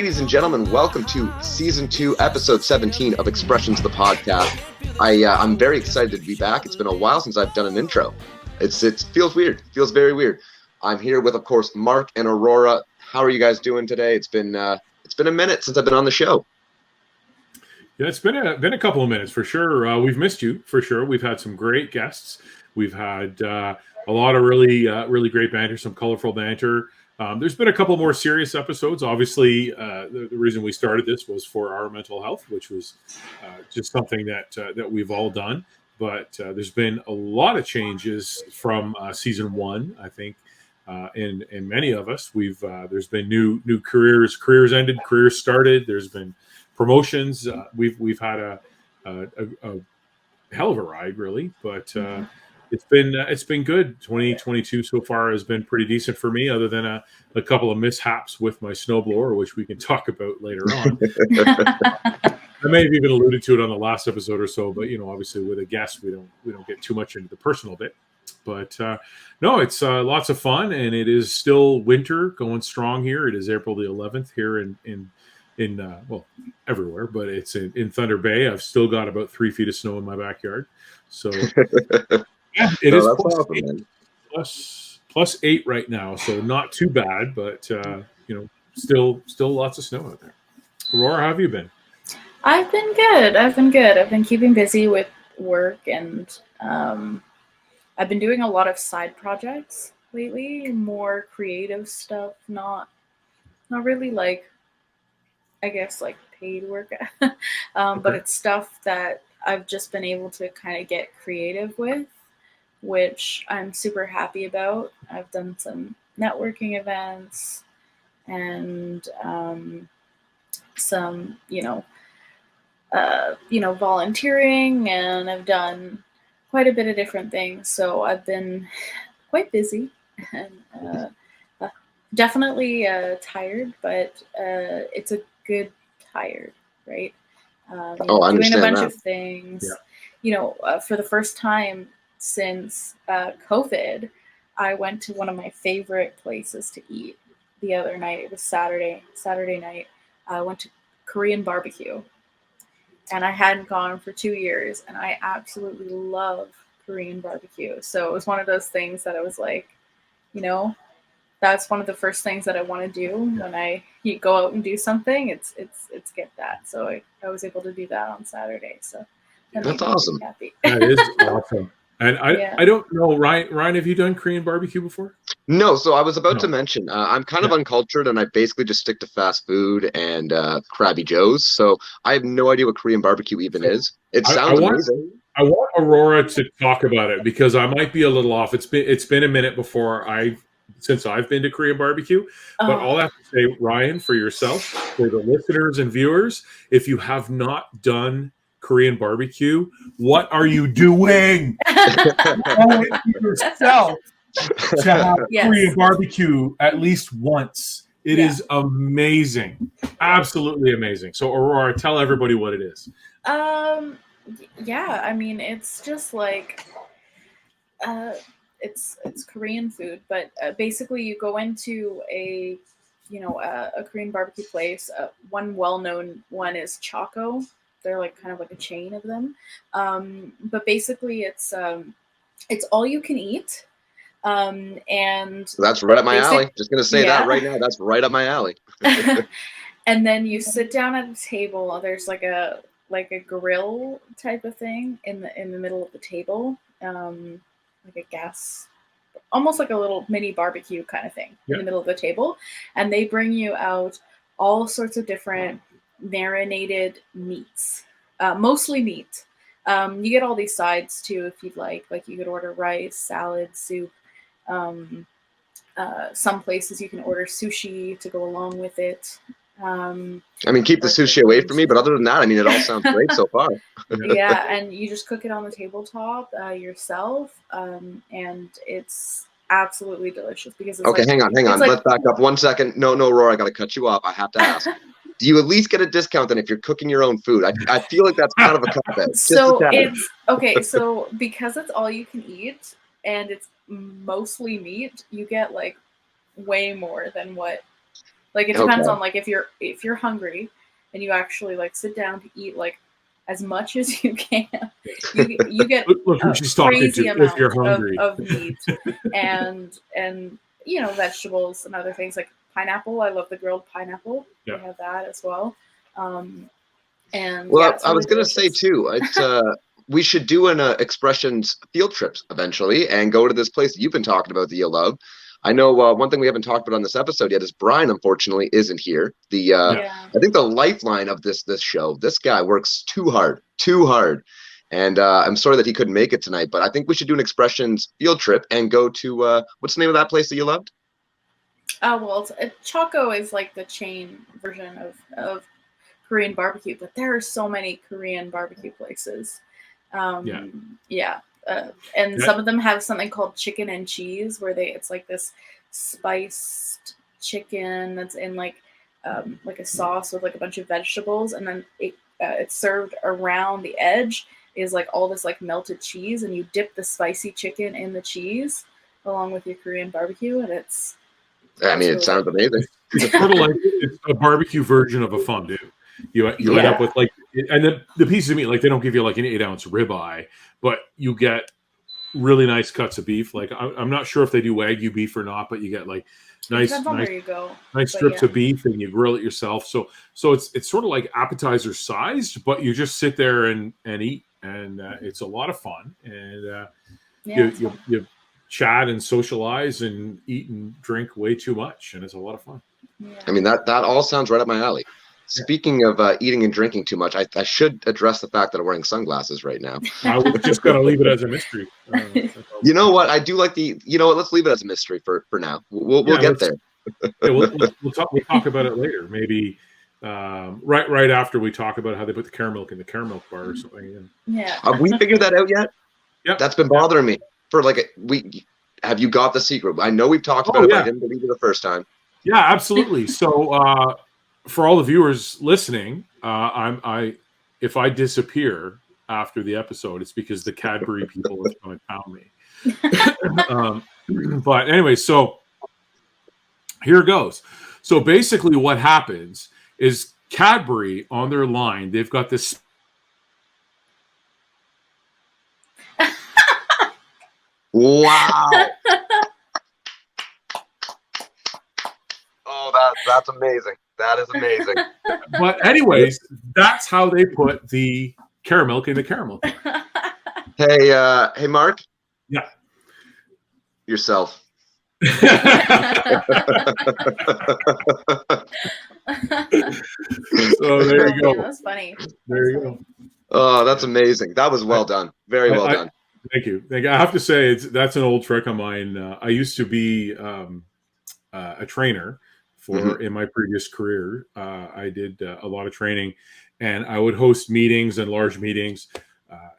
Ladies and gentlemen, welcome to Season 2, Episode 17 of Expressions, the podcast. I'm very excited to be back. It's been a while since I've done an intro. It feels weird. It feels very weird. I'm here with, of course, Mark and Aurora. How are you guys doing today? It's been a minute since I've been on the show. Yeah, it's been a couple of minutes for sure. We've missed you for sure. We've had some great guests. We've had a lot of really great banter, some colorful banter. There's been a couple more serious episodes. Obviously, the reason we started this was for our mental health, which was just something that we've all done. But there's been a lot of changes from season 1, I think. In many of us, there's been new careers ended, careers started. There's been promotions. We've had a hell of a ride, really, but it's been good. 2022 so far has been pretty decent for me, other than a couple of mishaps with my snowblower, which we can talk about later on. I may have even alluded to it on the last episode or so, but obviously with a guest, we don't get too much into the personal bit. But no, it's lots of fun, and it is still winter going strong here. It is April the 11th here in well, everywhere, but it's in Thunder Bay. I've still got about 3 feet of snow in my backyard. So yeah, it is plus 8 right now. So not too bad, but still lots of snow out there. Aurora, how have you been? I've been good. I've been keeping busy with work, and I've been doing a lot of side projects lately, more creative stuff, not really paid work, but it's stuff that I've just been able to kind of get creative with, which I'm super happy about. I've done some networking events and some, volunteering, and I've done quite a bit of different things. So I've been quite busy and definitely tired, but it's a good tired, right? I doing understand a bunch that. of things. Yeah. For the first time since COVID, I went to one of my favorite places to eat the other night. It was Saturday night. I went to Korean barbecue, and I hadn't gone for 2 years, and I absolutely love Korean barbecue. So it was one of those things that I was like, that's one of the first things that I want to do when I go out and do something. It's get that. So I was able to do that on Saturday. So that's awesome. Happy. That is awesome. And I don't know, Ryan, have you done Korean barbecue before? No, so I was about to mention, I'm kind of uncultured, and I basically just stick to fast food and Krabby Joe's. So I have no idea what Korean barbecue even is. It sounds amazing. I want Aurora to talk about it, because I might be a little off. It's been a minute since I've been to Korean barbecue. But all I have to say, Ryan, for yourself, for the listeners and viewers, if you have not done Korean barbecue, what are you doing? Owe it to yourself to have Korean barbecue at least once. It is amazing. Absolutely amazing. So Aurora, tell everybody what it is. I mean, it's just like it's Korean food, but basically you go into a Korean barbecue place. One well-known one is Choco. They're kind of like a chain of them, but basically it's all you can eat, and so that's right up my alley. Just gonna say that right now. That's right up my alley. And then you sit down at a table. There's like a grill type of thing in the middle of the table, like a gas, almost like a little mini barbecue kind of thing in the middle of the table, and they bring you out all sorts of different marinated meats, mostly meat. You get all these sides too if you'd like you could order rice, salad, soup. Some places you can order sushi to go along with it. Keep the sushi away from me, but other than that, it all sounds great so far. Yeah, and you just cook it on the tabletop yourself, and it's absolutely delicious because it's hang on. Let's back up 1 second. No, Aurora, I got to cut you off. I have to ask. Do you at least get a discount then if you're cooking your own food? I feel like that's kind of a cop-out. So it's okay. So because it's all you can eat and it's mostly meat, you get way more than what Like it depends on like if you're hungry and you actually like sit down to eat like as much as you can, you get Look who she's talking crazy to. amount If you're hungry, of meat and vegetables and other things like pineapple. I love the grilled pineapple. Yeah. We have that as well. And well, it's I was really going to say delicious. too, we should do an expressions field trips eventually and go to this place that you've been talking about that you love. I know one thing we haven't talked about on this episode yet is Bryan, unfortunately, isn't here. I think the lifeline of this show. This guy works too hard, and I'm sorry that he couldn't make it tonight. But I think we should do an expressions field trip and go to what's the name of that place that you loved? Well, Choco is like the chain version of Korean barbecue, but there are so many Korean barbecue places. And some of them have something called chicken and cheese, where it's like this spiced chicken that's in like a sauce with like a bunch of vegetables, and then it's served around the edge is like all this like melted cheese, and you dip the spicy chicken in the cheese along with your Korean barbecue, and it sounds amazing. It's sort of like it's a barbecue version of a fondue. You end up with like, and the pieces of meat, like they don't give you like an 8-ounce ribeye, but you get really nice cuts of beef. Like I'm not sure if they do Wagyu beef or not, but you get like nice strips of beef, and you grill it yourself. So it's sort of like appetizer sized, but you just sit there and eat, and it's a lot of fun. And you chat and socialize and eat and drink way too much, and it's a lot of fun. I mean, that all sounds right up my alley. Speaking of eating and drinking too much, I should address the fact that I'm wearing sunglasses right now. I was just going to leave it as a mystery. You know what? I do like let's leave it as a mystery for now. We'll get there. We'll talk about it later. Maybe right after we talk about how they put the caramel in the caramel bar or something. Yeah. Have we figured that out yet? Yeah. That's been bothering me for like a week. Have you got the secret? I know we've talked about it, but I didn't believe it the first time. Yeah, absolutely. So for all the viewers listening, if I disappear after the episode, it's because the Cadbury people are going to pound me. But anyway, so here goes. So basically what happens is Cadbury on their line, they've got this. Wow. Oh, that's amazing. That is amazing. But anyways, that's how they put the caramel in the caramel. Hey, Mark. Yeah. Yourself. So there you go. That's funny. There you go. Oh, that's amazing. That was well done. Very well done. Thank you. I have to say, that's an old trick of mine. I used to be a trainer in my previous career. I did a lot of training, and I would host meetings and large meetings,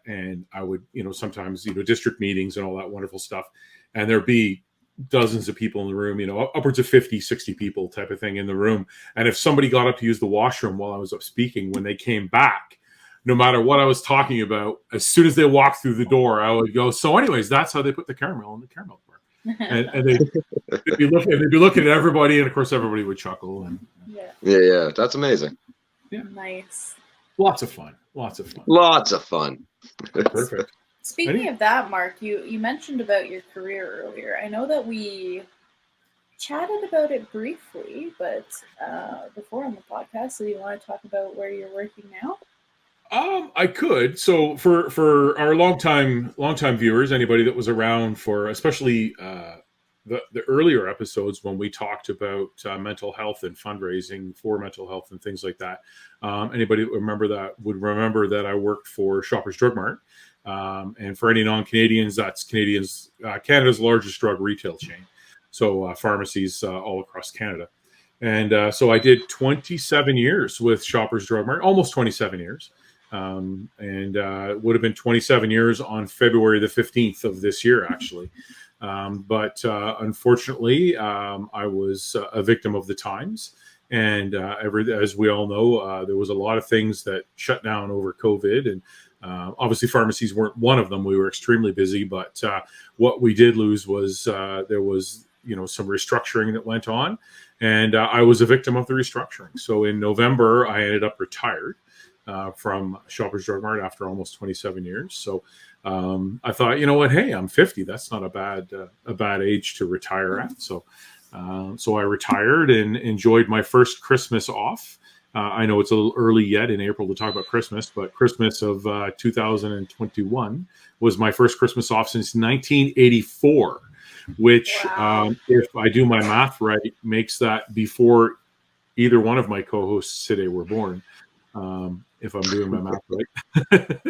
and I would, sometimes, district meetings and all that wonderful stuff. And there'd be dozens of people in the room, upwards of 50, 60 people type of thing in the room. And if somebody got up to use the washroom while I was up speaking, when they came back, no matter what I was talking about, as soon as they walked through the door, I would go, so anyways, that's how they put the caramel in the caramel bar. And they'd be looking at everybody, and of course everybody would chuckle. And yeah, that's amazing. Yeah, nice. Lots of fun. Perfect. Speaking of that, Mark, you mentioned about your career earlier. I know that we chatted about it briefly, but before on the podcast, so you want to talk about where you're working now? I could. So for our longtime viewers, anybody that was around for especially the earlier episodes when we talked about mental health and fundraising for mental health and things like that, anybody that would remember that I worked for Shoppers Drug Mart. And for any non-Canadians, that's Canada's largest drug retail chain. So pharmacies all across Canada. And so I did 27 years with Shoppers Drug Mart, almost 27 years. And it would have been 27 years on February the 15th of this year, actually. But unfortunately, I was a victim of the times. And as we all know, there was a lot of things that shut down over COVID. And obviously, pharmacies weren't one of them. We were extremely busy. But what we did lose was there was some restructuring that went on. And I was a victim of the restructuring. So in November, I ended up retired from Shoppers Drug Mart after almost 27 years. So I thought, you know what? Hey, I'm 50. That's not a bad age to retire at. So I retired and enjoyed my first Christmas off. I know it's a little early yet in April to talk about Christmas, but Christmas of 2021 was my first Christmas off since 1984, which, Wow. if I do my math right, makes that before either one of my co-hosts today were born. If I'm doing my math right.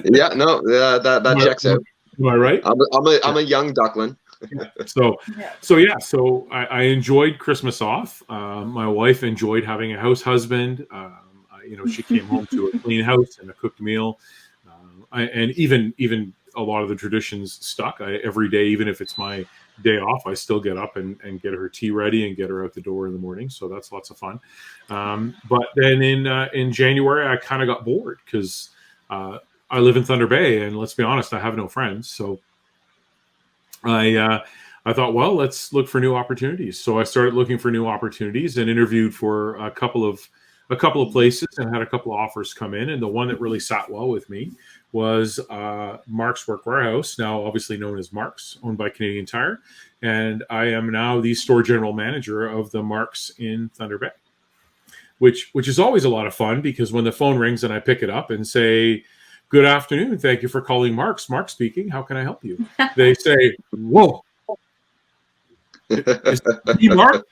Yeah, no, that checks out. Am I right? I'm a young duckling. Yeah. So I enjoyed Christmas off. My wife enjoyed having a house husband. She came home to a clean house and a cooked meal. And even a lot of the traditions stuck. Every day, even if it's my day off, I still get up and get her tea ready and get her out the door in the morning. So that's lots of fun. But then in January, I kind of got bored because I live in Thunder Bay, and let's be honest, I have no friends. So I thought, well, let's look for new opportunities. So I started looking for new opportunities and interviewed for a couple of places and had a couple of offers come in. And the one that really sat well with me was Mark's Work Warehouse, now obviously known as Mark's, owned by Canadian Tire. And I am now the store general manager of the Mark's in Thunder Bay, which is always a lot of fun because when the phone rings and I pick it up and say, "Good afternoon. Thank you for calling Mark's. Mark speaking. How can I help you?" They say, "Whoa, is the Mark?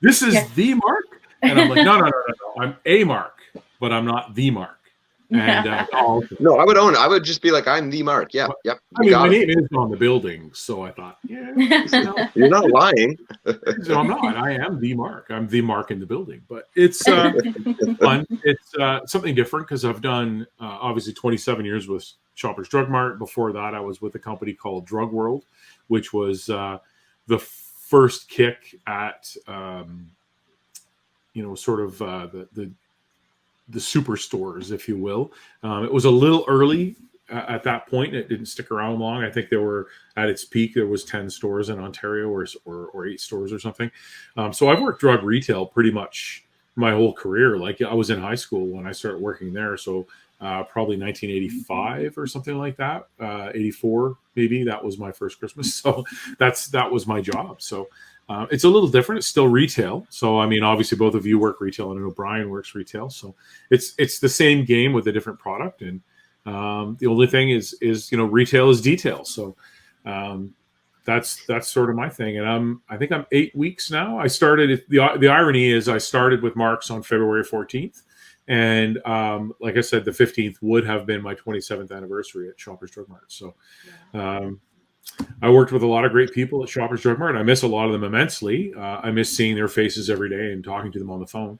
This is the Mark?" And I'm like, no. I'm a Mark, but I'm not the Mark. And no, I would own it. I would just be like, "I'm the Mark." Yeah, yep. I mean, my name is on the building, so I thought, you're not lying. So I'm not. I am the Mark. I'm the Mark in the building. But it's fun. It's something different because I've done obviously 27 years with Shoppers Drug Mart. Before that, I was with a company called Drug World, which was the first kick at sort of the superstores, if you will. It was a little early at that point. It didn't stick around long. I think there were, at its peak, there was 10 stores in Ontario or 8 stores or something. So I've worked drug retail pretty much my whole career. Like I was in high school when I started working there. So probably 1985 or something like that. 84, maybe. That was my first Christmas. So that was my job. So it's a little different. It's still retail. So, I mean, obviously both of you work retail. I know Bryan works retail. So it's the same game with a different product. And the only thing is retail is detail. So that's sort of my thing. And I think I'm 8 weeks now. I started, the irony is I started with Mark's on February 14th. And like I said, the 15th would have been my 27th anniversary at Shoppers Drug Mart. So I worked with a lot of great people at Shoppers Drug Mart. I miss a lot of them immensely. I miss seeing their faces every day and talking to them on the phone.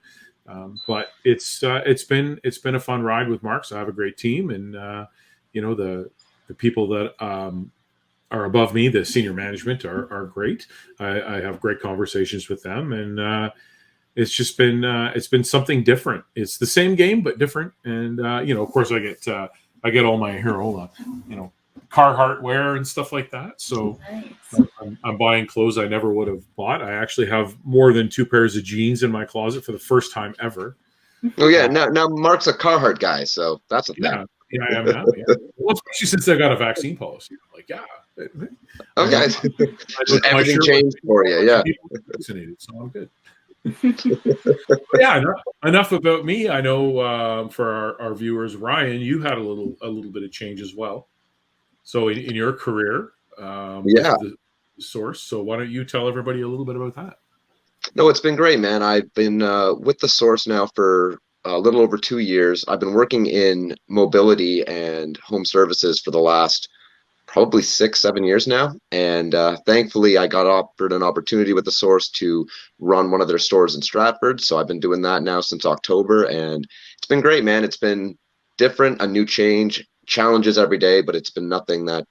But it's been a fun ride with Mark's. I have a great team, and the people that are above me, the senior management, are great. I have great conversations with them, and it's just been something different. It's the same game but different, and of course I get all my Carhartt wear and stuff like that. So nice. I'm buying clothes I never would have bought. I actually have more than 2 pairs of jeans in my closet for the first time ever. Oh yeah, now Mark's a Carhartt guy, so that's a thing. Yeah, I am now. Yeah. Well, especially since I got a vaccine policy. Like, yeah. Okay. Everything changed for you. Yeah. Vaccinated, so I'm good. Yeah, enough about me. I know for our viewers, Ryan, you had a little bit of change as well. So in your career, the source. So why don't you tell everybody a little bit about that? No, it's been great, man. I've been with the source now for a little over 2 years. I've been working in mobility and home services for the last probably 6-7 years now. And thankfully, I got offered an opportunity with the source to run one of their stores in Stratford. So I've been doing that now since October, and it's been great, man. It's been different, a new change. Challenges every day, but it's been nothing that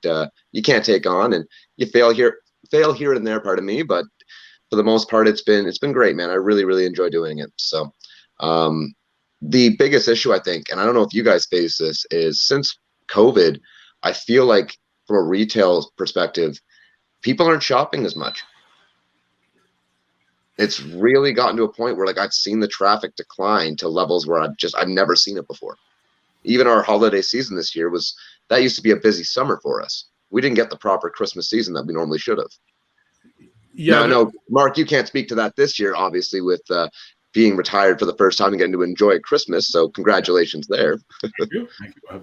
you can't take on, and you fail here and there, pardon me, but for the most part it's been great, man. I really enjoy doing it. So the biggest issue, I think, and I don't know if you guys face this, is since COVID, I feel like from a retail perspective, people aren't shopping as much. It's really gotten to a point where like I've seen the traffic decline to levels where I've never seen it before. Even our holiday season this year that used to be a busy summer for us. We didn't get the proper Christmas season that we normally should have. Yeah, Now, I know, Mark, you can't speak to that this year, obviously, with being retired for the first time and getting to enjoy Christmas. So congratulations there. thank you. Thank you.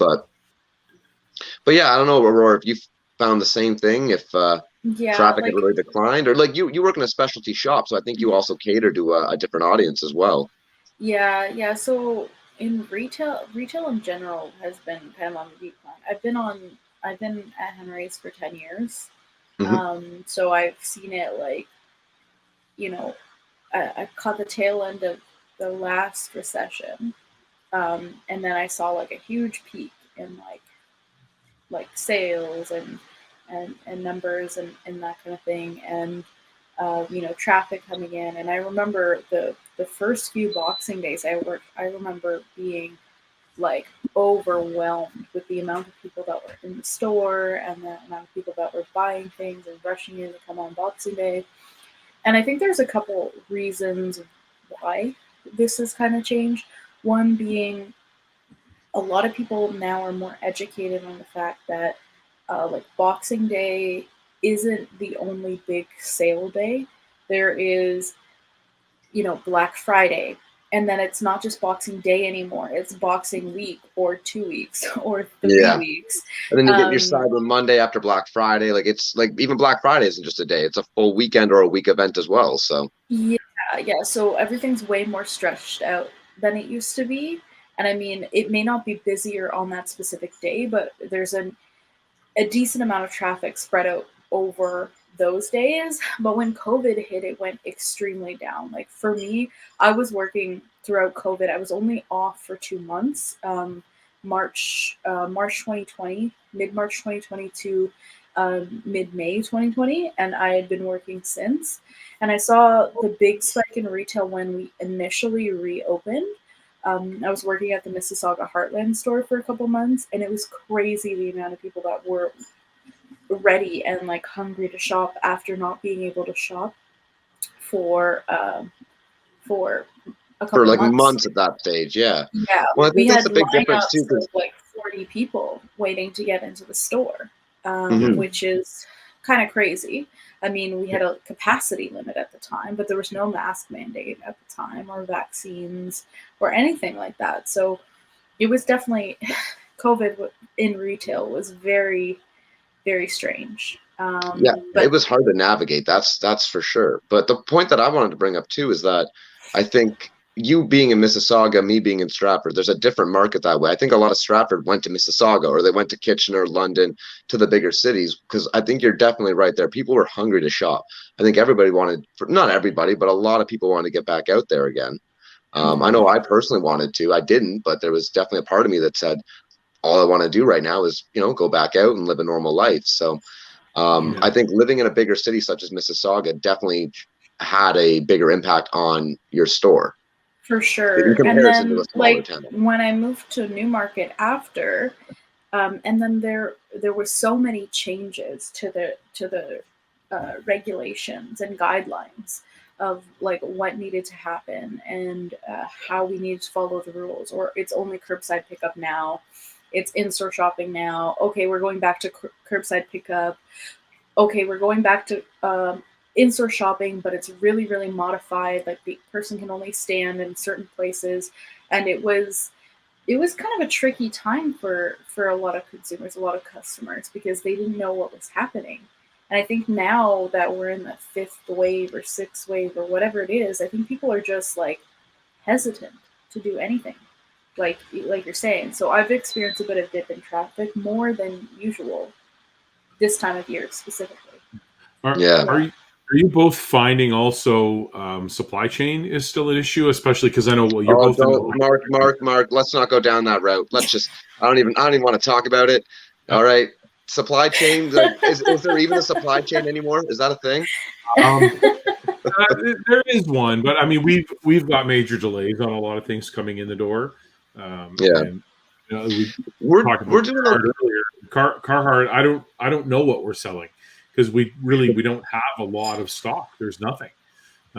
But yeah, I don't know, Aurora, if you found the same thing, if traffic had really declined, or like you work in a specialty shop, so I think you also cater to a different audience as well. Yeah. So in retail in general has been kind of on the decline. I've been at Henry's for 10 years. So I've seen it like, I caught the tail end of the last recession. And then I saw like a huge peak in like sales and numbers and that kind of thing. And, traffic coming in. And I remember the first few Boxing Days I worked, I remember being like overwhelmed with the amount of people that were in the store and the amount of people that were buying things and rushing in to come on Boxing Day. And I think there's a couple reasons why this has kind of changed. One being a lot of people now are more educated on the fact that like Boxing Day isn't the only big sale day. There is, Black Friday. And then it's not just Boxing Day anymore. It's Boxing Week or 2 weeks or 3 weeks. And then you get your Cyber Monday after Black Friday. Like it's like even Black Friday isn't just a day. It's a full weekend or a week event as well. So yeah. So everything's way more stretched out than it used to be. And I mean, it may not be busier on that specific day, but there's a decent amount of traffic spread out over those days. But when COVID hit, it went extremely down. Like for me, I was working throughout COVID. I was only off for 2 months, March 2020, mid-March 2020 to mid-May 2020. And I had been working since. And I saw the big spike in retail when we initially reopened. I was working at the Mississauga Heartland store for a couple months, and it was crazy the amount of people that were ready and like hungry to shop after not being able to shop for a couple like months. months at that stage. Yeah. Well, I think that's a big difference too. Like 40 people waiting to get into the store, which is kind of crazy. I mean, we had a capacity limit at the time, but there was no mask mandate at the time or vaccines or anything like that. So it was definitely COVID in retail was very, very strange. But it was hard to navigate. That's for sure. But the point that I wanted to bring up too is that I think you being in Mississauga, me being in Stratford, there's a different market that way. I think a lot of Stratford went to Mississauga or they went to Kitchener, London, to the bigger cities, because I think you're definitely right there. People were hungry to shop. I think everybody wanted, not everybody, but a lot of people wanted to get back out there again. I know I personally wanted to. I didn't, but there was definitely a part of me that said, all I want to do right now is, go back out and live a normal life. So I think living in a bigger city such as Mississauga definitely had a bigger impact on your store. For sure. And then like when I moved to Newmarket after, and then there were so many changes to the regulations and guidelines of like what needed to happen and how we needed to follow the rules. Or it's only curbside pickup now. It's in-store shopping now. Okay, we're going back to curbside pickup. Okay, we're going back to in-store shopping, but it's really, really modified. Like the person can only stand in certain places, and it was kind of a tricky time for a lot of consumers, a lot of customers, because they didn't know what was happening. And I think now that we're in the 5th wave or 6th wave or whatever it is, I think people are just like hesitant to do anything, like you're saying. So I've experienced a bit of dip in traffic more than usual this time of year specifically. Are you both finding also supply chain is still an issue, especially because I know you're both. Mark, let's not go down that route. Let's just. I don't even want to talk about it. All right, supply chain. Is there even a supply chain anymore? Is that a thing? There is one, but I mean we've got major delays on a lot of things coming in the door. And, we're doing earlier. Carhartt. I don't know what we're selling, because we don't have a lot of stock. There's nothing.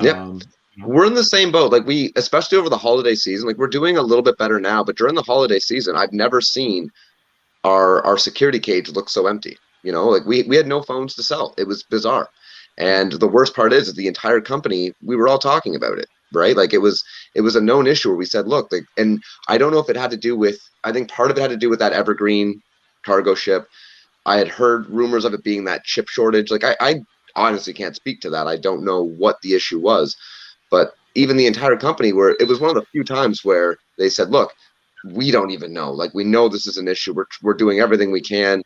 Yeah. We're in the same boat. Like especially over the holiday season, like we're doing a little bit better now, but during the holiday season, I've never seen our security cage look so empty. Like we had no phones to sell. It was bizarre. And the worst part is the entire company, we were all talking about it, right? Like it was a known issue where we said, look, like, and I don't know if it had to do with, I think part of it had to do with that Evergreen cargo ship. I had heard rumors of it being that chip shortage. Like I honestly can't speak to that. I don't know what the issue was, but even the entire company, where it was one of the few times where they said, look, we don't even know. Like, we know this is an issue. We're doing everything we can,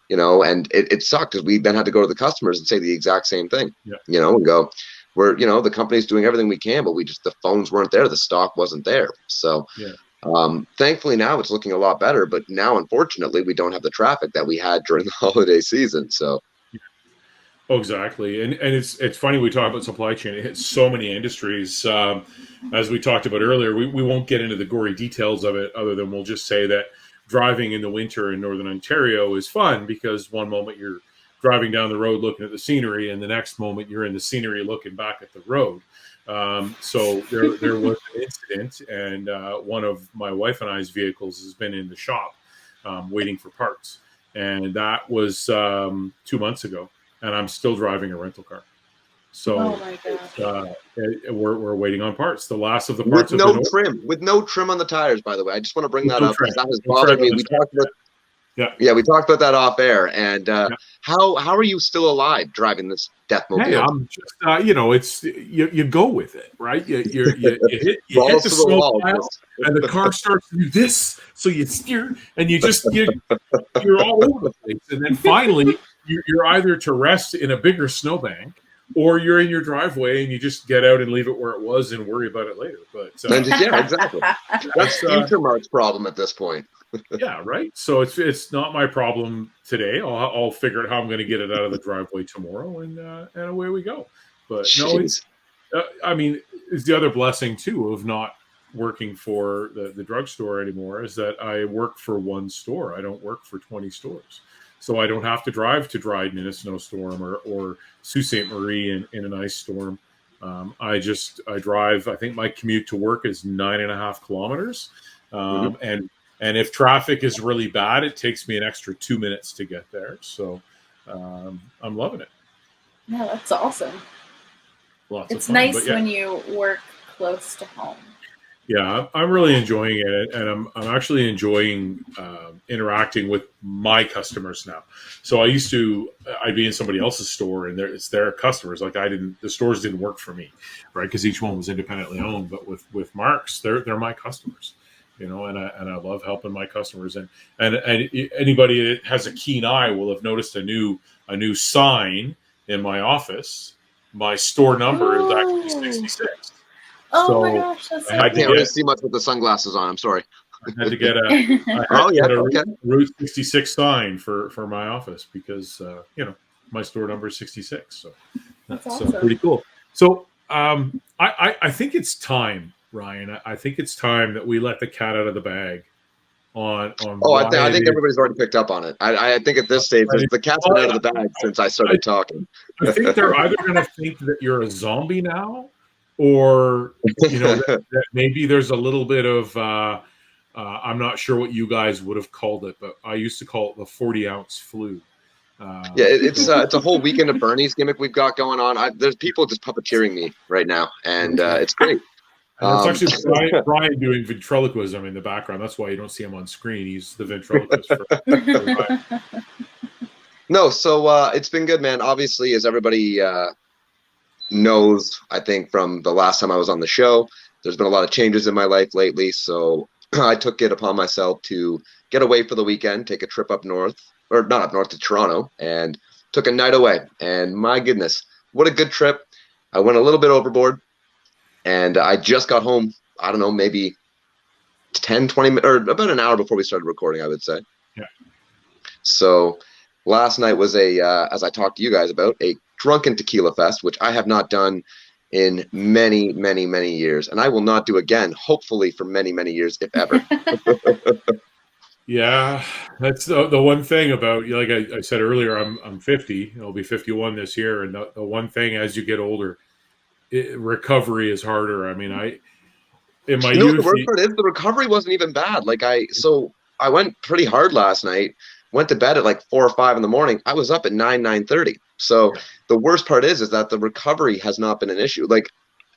and it sucked because we then had to go to the customers and say the exact same thing, and go, the company's doing everything we can, but the phones weren't there. The stock wasn't there. So, thankfully now it's looking a lot better, but now, unfortunately, we don't have the traffic that we had during the holiday season. So, Oh, exactly. And it's funny we talk about supply chain. It hits so many industries. As we talked about earlier, we won't get into the gory details of it, other than we'll just say that driving in the winter in Northern Ontario is fun because one moment you're driving down the road looking at the scenery, and the next moment you're in the scenery looking back at the road. So there was an incident, and one of my wife and I's vehicles has been in the shop waiting for parts. And that was 2 months ago. And I'm still driving a rental car. So oh my gosh. We're waiting on parts. The last of the with parts no trim on the tires, by the way. I just want to bring that up because that has No bothered trim me. on We the talked about we talked about that off air. And how are you still alive driving this Deathmobile? Hey, I'm just it's you go with it, right? You hit the snow pile, and the car starts to do this, so you steer, and you're all over the place, and then finally you're either to rest in a bigger snowbank, or you're in your driveway and you just get out and leave it where it was and worry about it later. But yeah, exactly. That's future Mark's problem at this point. Yeah, right. So it's not my problem today. I'll figure out how I'm going to get it out of the driveway tomorrow, and away we go. But no, it's the other blessing too of not working for the drugstore anymore is that I work for one store. I don't work for 20 stores. So I don't have to drive to Dryden in a snowstorm or Sault Ste. Marie in an ice storm. I drive. I think my commute to work is 9.5 kilometers. And if traffic is really bad, it takes me an extra 2 minutes to get there. So I'm loving it. Yeah, that's awesome. It's nice when you work close to home. Yeah, I'm really enjoying it, and I'm actually enjoying interacting with my customers now. So I'd be in somebody else's store, and it's their customers. Like the stores didn't work for me, right? Because each one was independently owned. But with Mark's, they're my customers, and I love helping my customers. And anybody that has a keen eye will have noticed a new sign in my office. My store number is actually 66. Oh my gosh, that's so I can't really see much with the sunglasses on. I'm sorry. I had to get a Route 66 sign for my office because my store number is 66. So that's awesome. Pretty cool. So I think it's time, Ryan. I think it's time that we let the cat out of the bag on. I think everybody's already picked up on it. I think at this stage the cat's been out of the bag since I started talking. I think they're either going to think that you're a zombie now, or that maybe there's a little bit of I'm not sure what you guys would have called it, but I used to call it the 40-ounce flu. It's a whole Weekend at Bernie's gimmick we've got going on. There's people just puppeteering me right now, and it's great. And it's actually Bryan doing ventriloquism in the background. That's why you don't see him on screen. He's the ventriloquist. No, so it's been good, man. Obviously, as everybody knows, I think from the last time I was on the show, there's been a lot of changes in my life lately. So I took it upon myself to get away for the weekend, take a trip up north, or not up north, to Toronto, and took a night away. And my goodness, what a good trip. I went a little bit overboard, and I just got home, I don't know, maybe 10, 20 minutes, or about an hour before we started recording, I would say. Yeah. So last night was as I talked to you guys about, a drunken tequila fest, which I have not done in many, many, many years, and I will not do again, hopefully for many, many years, if ever. Yeah, that's the one thing about, like I said earlier, I'm 50. I'll be 51 this year, and the one thing as you get older, recovery is harder. I mean, in my You know, the youth, worst part is the recovery wasn't even bad. Like I went pretty hard last night. Went to bed at like 4 or 5 in the morning. I was up at 9:30. So the worst part is that the recovery has not been an issue. Like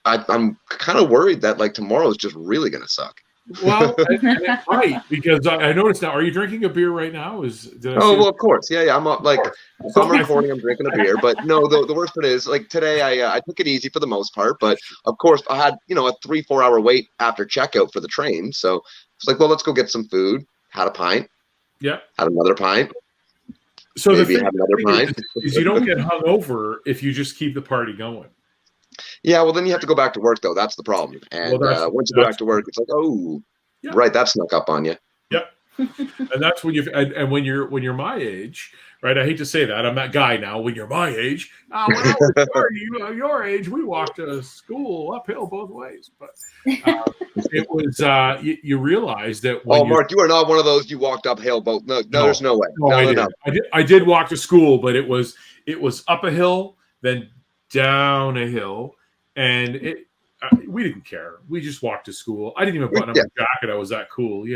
I'm kind of worried that like tomorrow is just really gonna suck. well, and it might, because I noticed now. Are you drinking a beer right now? Did I see? Oh well, of course, yeah. I'm up like if So I'm recording, I'm drinking a beer. But no, the worst part is like today I took it easy for the most part. But of course, I had a 3-4 hour wait after checkout for the train. So it's like, well, let's go get some food. Had a pint. Yeah. Had another pint. So Maybe the have another thing pint. is you don't get hungover if you just keep the party going. Yeah, well, then you have to go back to work though. That's the problem. And once you go back to work, it's like, oh, yeah. right, that snuck up on you. Yep. And that's when and when you're my age, right? I hate to say that. I'm that guy now. When you're my age, when I was your age, we walked to school uphill both ways. But it was you realize that. When Mark, you are not one of those. You walked uphill both. No, there's no way. No. I did walk to school, but it was up a hill, then down a hill, and we didn't care. We just walked to school. I didn't even button up my jacket. I was that cool,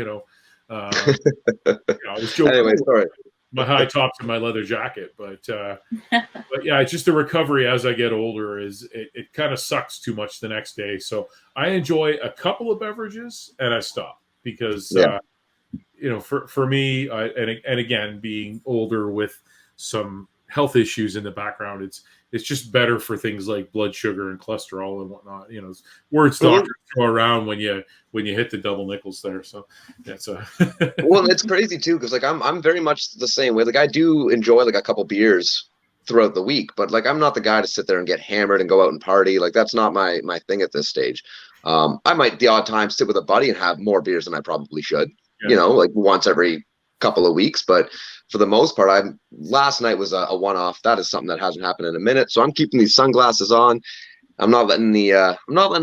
I was joking. Anyway, sorry. My high tops and my leather jacket, but yeah, it's just the recovery as I get older. It kind of sucks too much the next day. So I enjoy a couple of beverages and I stop because for me, and again, being older with some health issues in the background, it's just better for things like blood sugar and cholesterol and whatnot. Words doctors throw around when you hit the double nickels there. So that's well, it's crazy too because like I'm very much the same way. Like I do enjoy like a couple beers throughout the week, but like I'm not the guy to sit there and get hammered and go out and party. Like that's not my thing at this stage. I might the odd time sit with a buddy and have more beers than I probably should. Yeah. Like once every couple of weeks, but for the most part, last night was a one-off. That is something that hasn't happened in a minute. So I'm keeping these sunglasses on. I'm not letting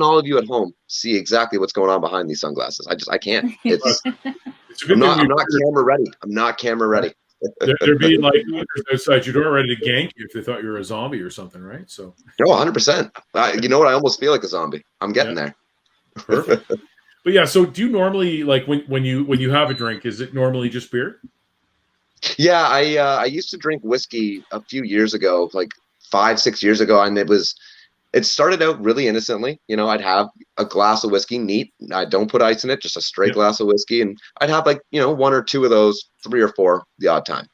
all of you at home see exactly what's going on behind these sunglasses. I can't. I'm not camera ready. I'm not camera ready. There'd be like outside your door ready to gank you if they thought you were a zombie or something, right? So 100%. You know what? I almost feel like a zombie. I'm getting there. Perfect. But yeah, so do you normally like when you have a drink? Is it normally just beer? Yeah, I used to drink whiskey a few years ago, like 5-6 years ago, and it started out really innocently. I'd have a glass of whiskey, neat. I don't put ice in it, just a straight glass of whiskey, and I'd have like 1 or 2 of those, 3 or 4 the odd time.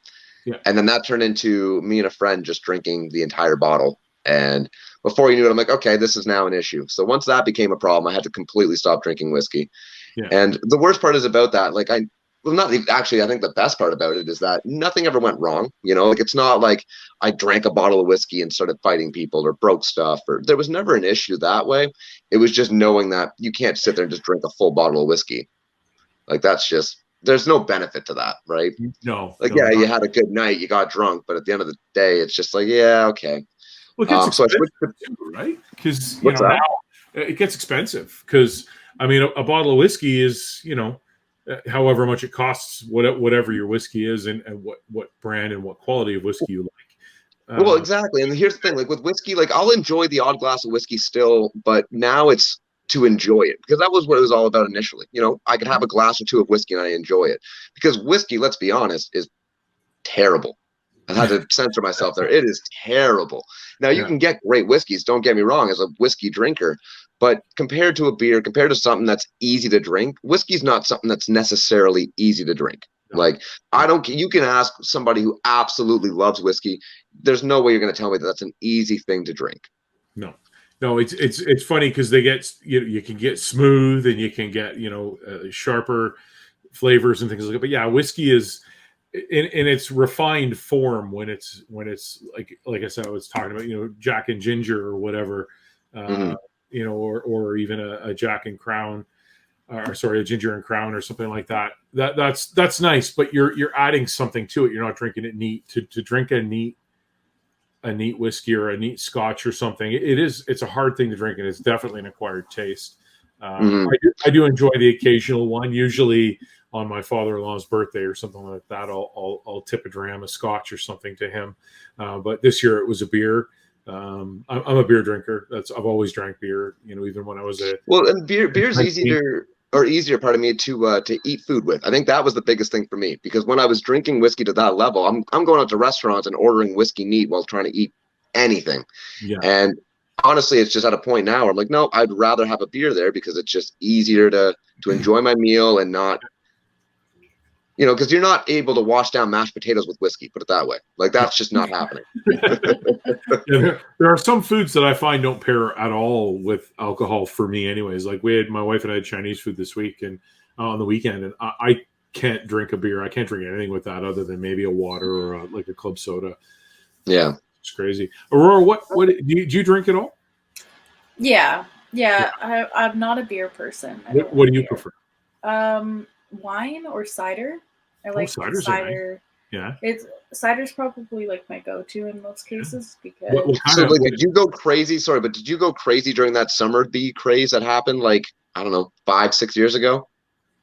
Yeah. And then that turned into me and a friend just drinking the entire bottle. And before you knew it, I'm like, okay, this is now an issue. So once that became a problem, I had to completely stop drinking whiskey. Yeah. And the worst part is about that, like I think the best part about it is that nothing ever went wrong. Like it's not like I drank a bottle of whiskey and started fighting people or broke stuff, or there was never an issue that way. It was just knowing that you can't sit there and just drink a full bottle of whiskey. Like there's no benefit to that, right? No. Like, you had a good night, you got drunk, but at the end of the day, it's just like, yeah, okay. Well, it gets expensive too, right? Because now it gets expensive. Because I mean, a bottle of whiskey is however much it costs, whatever your whiskey is, and what brand and what quality of whiskey you like. Well, exactly. And here's the thing: like with whiskey, like I'll enjoy the odd glass of whiskey still, but now it's to enjoy it because that was what it was all about initially. I could have a glass or 2 of whiskey and I enjoy it because whiskey, let's be honest, is terrible. I had to censor myself there. It is terrible. Now you can get great whiskeys. Don't get me wrong, as a whiskey drinker, but compared to a beer, compared to something that's easy to drink, whiskey's not something that's necessarily easy to drink. No. Like you can ask somebody who absolutely loves whiskey. There's no way you're going to tell me that that's an easy thing to drink. No, it's funny because they get you can get smooth and you can get sharper flavors and things like that. But yeah, whiskey is in its refined form when it's like I said, I was talking about Jack and Ginger or whatever, or even a Jack and Crown, or sorry, a Ginger and Crown or something like that. That's nice, but you're adding something to it. You're not drinking it neat. To drink a neat whiskey or a neat Scotch or something, it's a hard thing to drink, and it's definitely an acquired taste. I do enjoy the occasional one, usually on my father-in-law's birthday or something like that. I'll tip a dram of Scotch or something to him. But this year it was a beer. I'm a beer drinker. I've always drank beer. Even when I was a Well, and beer's easier, pardon me, to eat food with. I think that was the biggest thing for me, because when I was drinking whiskey to that level, I'm going out to restaurants and ordering whiskey neat while trying to eat anything. Yeah. And honestly, it's just at a point now where I'm like, no, I'd rather have a beer there, because it's just easier to enjoy my meal and not, because you're not able to wash down mashed potatoes with whiskey, put it that way. Like, that's just not happening. Yeah, there are some foods that I find don't pair at all with alcohol for me anyways. Like my wife and I had Chinese food this week and on the weekend, and I can't drink a beer. I can't drink anything with that other than maybe a water or like a club soda. Yeah. It's crazy. Aurora, what do you drink at all? Yeah. I'm not a beer person. What do you prefer? Wine or cider. I like cider's cider. Nice. Yeah. Cider's probably like my go-to in most cases, because did you go crazy? Sorry, but did you go crazy during that Summersby craze that happened, like, I don't know, 5-6 years ago,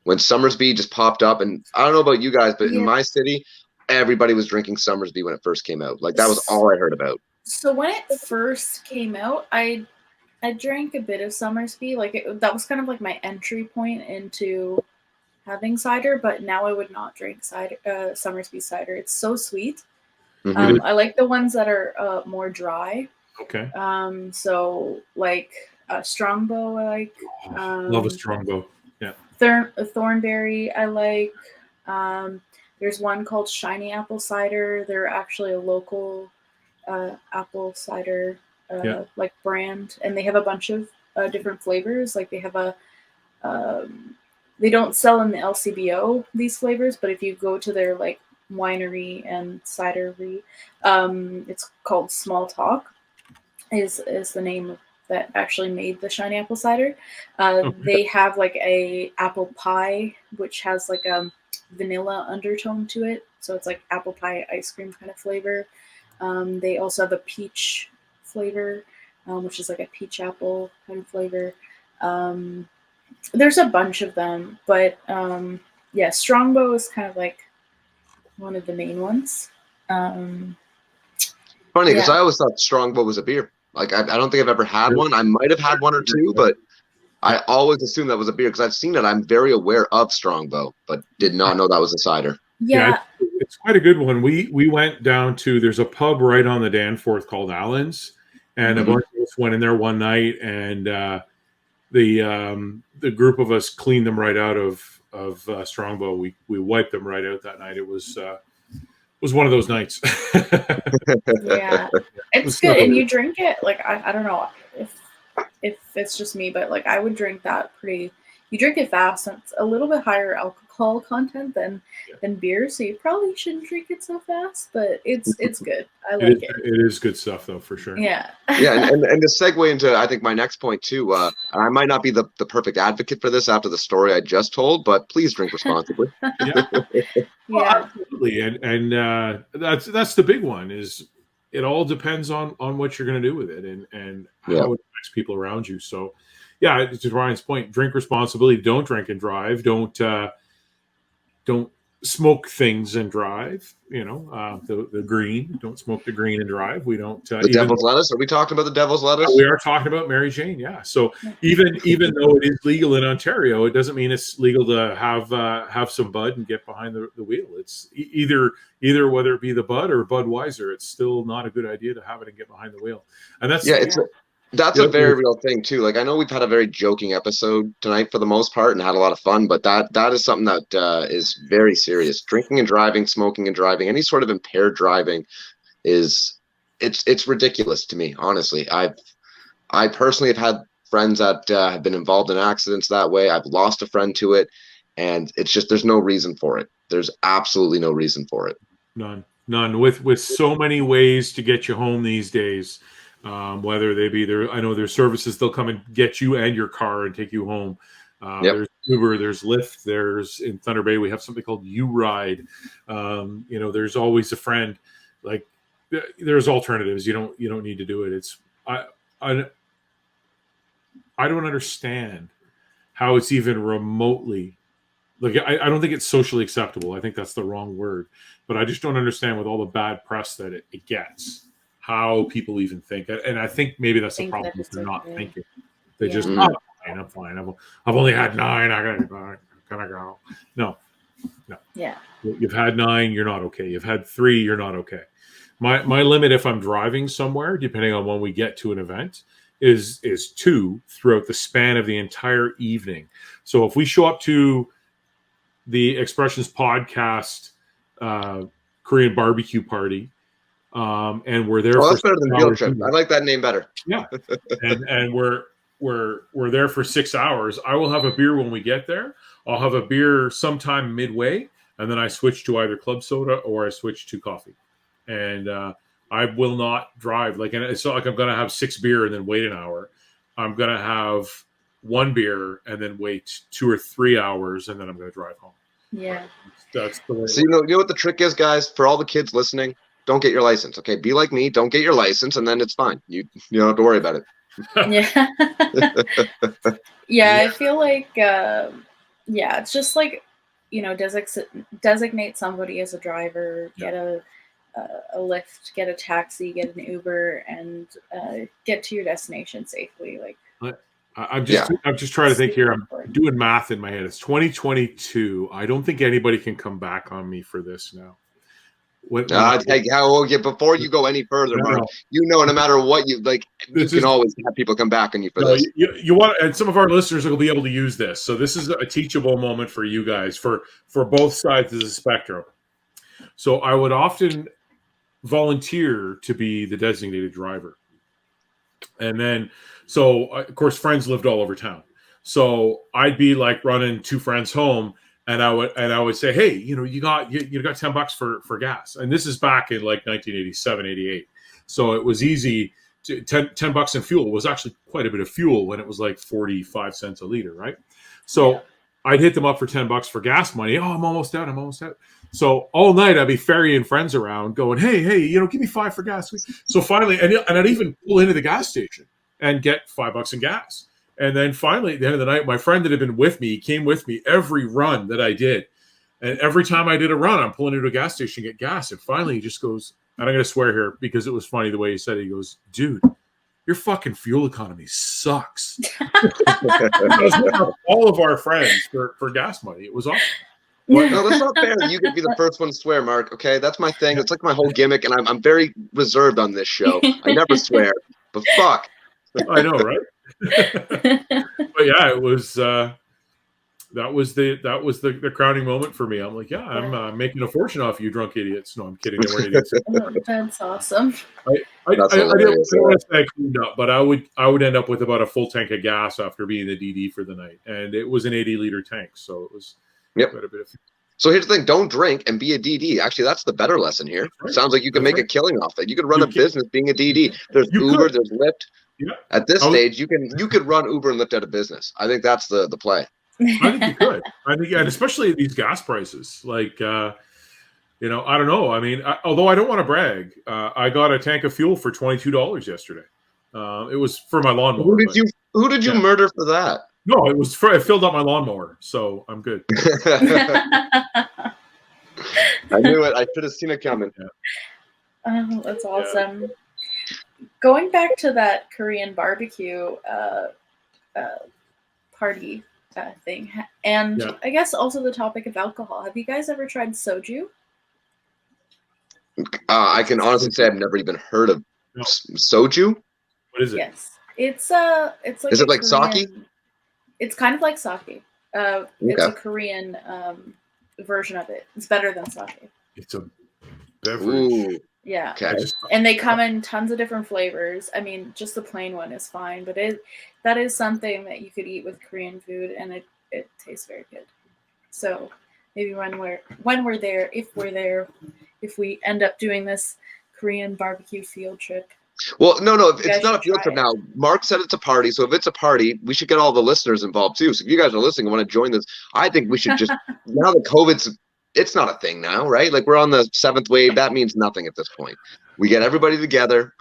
when Summersby just popped up? And I don't know about you guys, but in my city, everybody was drinking Summersby when it first came out. Like, that was all I heard about. So when it first came out, I drank a bit of Summersby. Like, that was kind of like my entry point into having cider, but now I would not drink cider, Summersby cider. It's so sweet. Mm-hmm. I like the ones that are more dry. Okay. So like Strongbow, I like. Love a Strongbow. Yeah. Thornberry, I like. There's one called Shiny Apple Cider. They're actually a local apple cider like brand, and they have a bunch of different flavors. Like, they have a they don't sell in the LCBO these flavors, but if you go to their like winery and cidery, it's called Small Talk is the name that actually made the Shiny Apple Cider. They have like a apple pie, which has like a vanilla undertone to it. So it's like apple pie ice cream kind of flavor. They also have a peach flavor, which is like a peach apple kind of flavor. There's a bunch of them, but Strongbow is kind of like one of the main ones. Funny, because I always thought Strongbow was a beer. Like, I don't think I've ever had one. I might have had one or two, but I always assumed that was a beer because I've seen it. I'm very aware of Strongbow, but did not know that was a cider. Yeah, it's quite a good one. We went down to, there's a pub right on the Danforth called Allen's, and a bunch of us went in there one night, and the group of us cleaned them right out of Strongbow. We wiped them right out that night. It was one of those nights. Yeah, it's good, and you drink it like I don't know if it's just me, but like I would drink that pretty. You drink it fast, and it's a little bit higher alcohol content than beer, so you probably shouldn't drink it so fast. But it's good. I like it. It is good stuff, though, for sure. Yeah. Yeah, and to segue into, I think, my next point too. I might not be the perfect advocate for this after the story I just told, but please drink responsibly. Yeah, well, absolutely, and that's the big one. Is it all depends on what you're going to do with it and how it affects people around you. So. Yeah, to Ryan's point, drink responsibly. Don't drink and drive. Don't smoke things and drive. The green. Don't smoke the green and drive. We don't. The devil's lettuce. Are we talking about the devil's lettuce? We are talking about Mary Jane. Yeah. So even though it is legal in Ontario, it doesn't mean it's legal to have some bud and get behind the wheel. It's either whether it be the Bud or Budweiser. It's still not a good idea to have it and get behind the wheel. And that's That's a very real thing too. Like, I know we've had a very joking episode tonight for the most part and had a lot of fun, but that is something that is very serious. Drinking and driving, smoking and driving, any sort of impaired driving it's ridiculous to me, honestly. I personally have had friends that have been involved in accidents that way. I've lost a friend to it, and it's just, there's no reason for it. There's absolutely no reason for it. None. With so many ways to get you home these days. Whether they be there, I know there's services, they'll come and get you and your car and take you home. There's Uber, there's Lyft, there's in Thunder Bay, we have something called U-Ride. There's always a friend. Like, there's alternatives. You don't need to do it. It's I don't understand how it's even remotely, like, I don't think it's socially acceptable. I think that's the wrong word, but I just don't understand with all the bad press that it gets, how people even think. And I think maybe that's the Think problem, that is it's they're not okay. thinking. They Yeah. just, oh, I'm fine. I've only had 9. I gotta go. No. Yeah. You've had 9, you're not okay. You've had 3, you're not okay. My limit, if I'm driving somewhere, depending on when we get to an event, is 2 throughout the span of the entire evening. So if we show up to the Expressions podcast Korean barbecue party, and we're there for that's better than 6 field hours. trip. I like that name better. Yeah, and we're there for 6 hours. I will have a beer when we get there. I'll have a beer sometime midway, and then I switch to either club soda or I switch to coffee. And I will not drive. Like, and it's not like I'm going to have 6 beer and then wait an hour. I'm going to have 1 beer and then wait 2 or 3 hours, and then I'm going to drive home. Yeah. That's the way. So you know what the trick is, guys? For all the kids listening, don't get your license. Okay, be like me. Don't get your license, and then it's fine. You don't have to worry about it. Yeah. Yeah, I feel like it's just like, designate somebody as a driver, get a Lyft, get a taxi, get an Uber, and get to your destination safely. Like, I'm just trying to think here. I'm doing math in my head. It's 2022. I don't think anybody can come back on me for this now. Before you go any further, Mark, no matter what you like, you can always have people come back on you for this. You want, and some of our listeners will be able to use this. So this is a teachable moment for you guys, for both sides of the spectrum. So I would often volunteer to be the designated driver. And then, so of course, friends lived all over town. So I'd be like running 2 friends home, and I would say, hey, you got $10 for gas. And this is back in like 1987, 88. So it was easy. $10 in fuel was actually quite a bit of fuel when it was like 45 cents a liter, right? So I'd hit them up for $10 for gas money. Oh, I'm almost out. So all night I'd be ferrying friends around going, hey, give me $5 for gas. So finally, and I'd even pull into the gas station and get $5 in gas. And then finally, at the end of the night, my friend that had been with me came with me every run that I did. And every time I did a run, I'm pulling into a gas station to get gas. And finally he just goes, and I'm going to swear here because it was funny the way he said it. He goes, dude, your fucking fuel economy sucks. All of our friends for gas money. It was awesome. No, that's not fair. You could be the first one to swear, Mark. Okay, that's my thing. It's like my whole gimmick, and I'm very reserved on this show. I never swear, but fuck. I know, right? But yeah, it was. That was the crowning moment for me. I'm like, I'm making a fortune off you drunk idiots. No, I'm kidding. They weren't idiots. That's awesome. I didn't want to say I cleaned up, but I would end up with about a full tank of gas after being the DD for the night, and it was an 80-liter tank, so it was quite a bit of. So here's the thing: don't drink and be a DD. Actually, that's the better lesson here. Right. It sounds like you can make a killing off that. You could run a business being a DD. There's Uber, there's Lyft. Yeah. At this stage, you could run Uber and Lyft out of business. I think that's the play. I think you could. I think, and especially at these gas prices. Like, I don't know. I mean, although I don't want to brag, I got a tank of fuel for $22 yesterday. It was for my lawnmower. Who did you murder for that? No, it filled up my lawnmower, so I'm good. I knew it. I should have seen it coming. Yeah. Oh, that's awesome. Yeah. Going back to that Korean barbecue party thing, and I guess also the topic of alcohol. Have you guys ever tried soju? I can honestly say I've never even heard of soju. What is it? Yes, it's like. Is it like sake? It's kind of like sake. It's a Korean version of it. It's better than sake. It's a beverage. Ooh. Yeah. Okay. And they come in tons of different flavors. I mean, just the plain one is fine, but that is something that you could eat with Korean food, and it tastes very good. So maybe when we're there, if we end up doing this Korean barbecue field trip. Well, no, it's not a field trip now. Mark said it's a party, so if it's a party, we should get all the listeners involved too. So if you guys are listening and want to join this, I think we should just now that COVID's. It's not a thing now, right? Like we're on the 7th wave. That means nothing at this point. We get everybody together.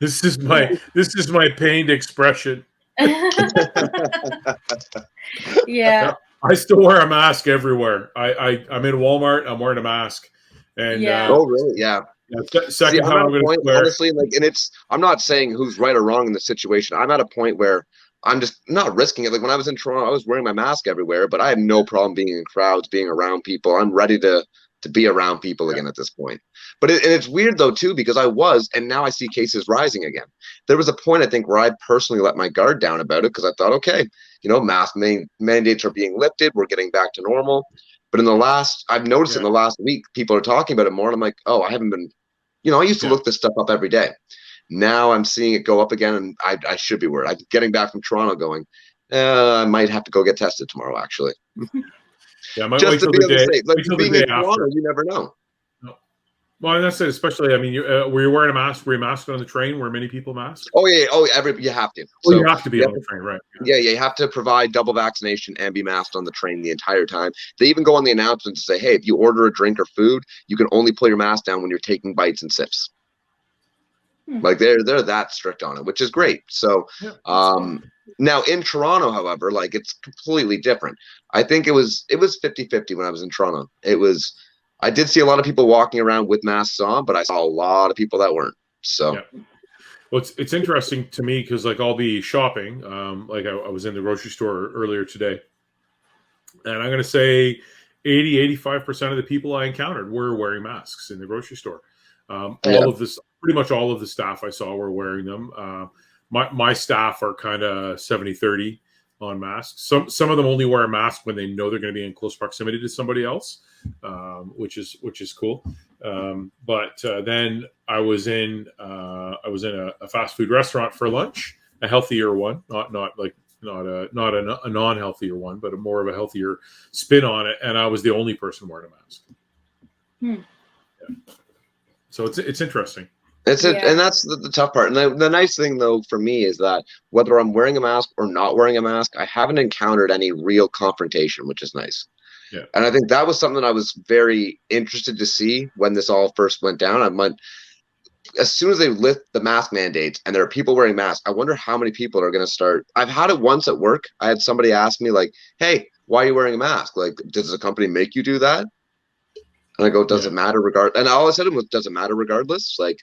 This is my pained expression. Yeah. I still wear a mask everywhere. I'm in Walmart. I'm wearing a mask. And oh really? Yeah. Yeah, See, second I'm time at I'm a going to point, swear. honestly, like, and I'm not saying who's right or wrong in the situation. I'm at a point where I'm just not risking it. Like when I was in Toronto, I was wearing my mask everywhere, but I had no problem being in crowds, being around people. I'm ready to be around people again at this point. But and it's weird though too, because I was, and now I see cases rising again. There was a point I think where I personally let my guard down about it because I thought, okay, mask mandates are being lifted, we're getting back to normal. But I've noticed in the last week, people are talking about it more, and I'm like, oh, I haven't been. I used to look this stuff up every day. Now I'm seeing it go up again, and I should be worried. I'm getting back from Toronto going, I might have to go get tested tomorrow, actually. Yeah, I might Just wait to till be the on the day. safe. Like Wait till the being day in Toronto, after. you never know. No. Well, and that's it. Especially, I mean, were you wearing a mask? Were you masked on the train? Were many people masked? Oh yeah, you have to. Well, you So have to be on the train, right? yeah, you have to provide double vaccination and be masked on the train the entire time. They even go on the announcement to say, hey, if you order a drink or food, you can only pull your mask down when you're taking bites and sips. Like they're that strict on it, which is great. So now in Toronto, however, like it's completely different. I think it was 50-50 when I was in Toronto. I did see a lot of people walking around with masks on, but I saw a lot of people that weren't. So well, it's interesting to me because like I'll be shopping. Like I was in the grocery store earlier today, and I'm going to say 85% of the people I encountered were wearing masks in the grocery store. Pretty much all of the staff I saw were wearing them. My staff are kind of 70-30 on masks. Some of them only wear a mask when they know they're going to be in close proximity to somebody else, which is cool. But then I was in a fast food restaurant for lunch, a healthier one, not a non-healthier one, but more of a healthier spin on it, and I was the only person wearing a mask. Yeah. So it's interesting. And that's the tough part. And the nice thing, though, for me is that whether I'm wearing a mask or not wearing a mask, I haven't encountered any real confrontation, which is nice. Yeah. And I think that was something I was very interested to see when this all first went down. As soon as they lift the mask mandates and there are people wearing masks, I wonder how many people are going to start. I've had it once at work. I had somebody ask me, like, hey, why are you wearing a mask? Like, does the company make you do that? And I go, does it matter And all I said to him was, does it matter regardless? Like,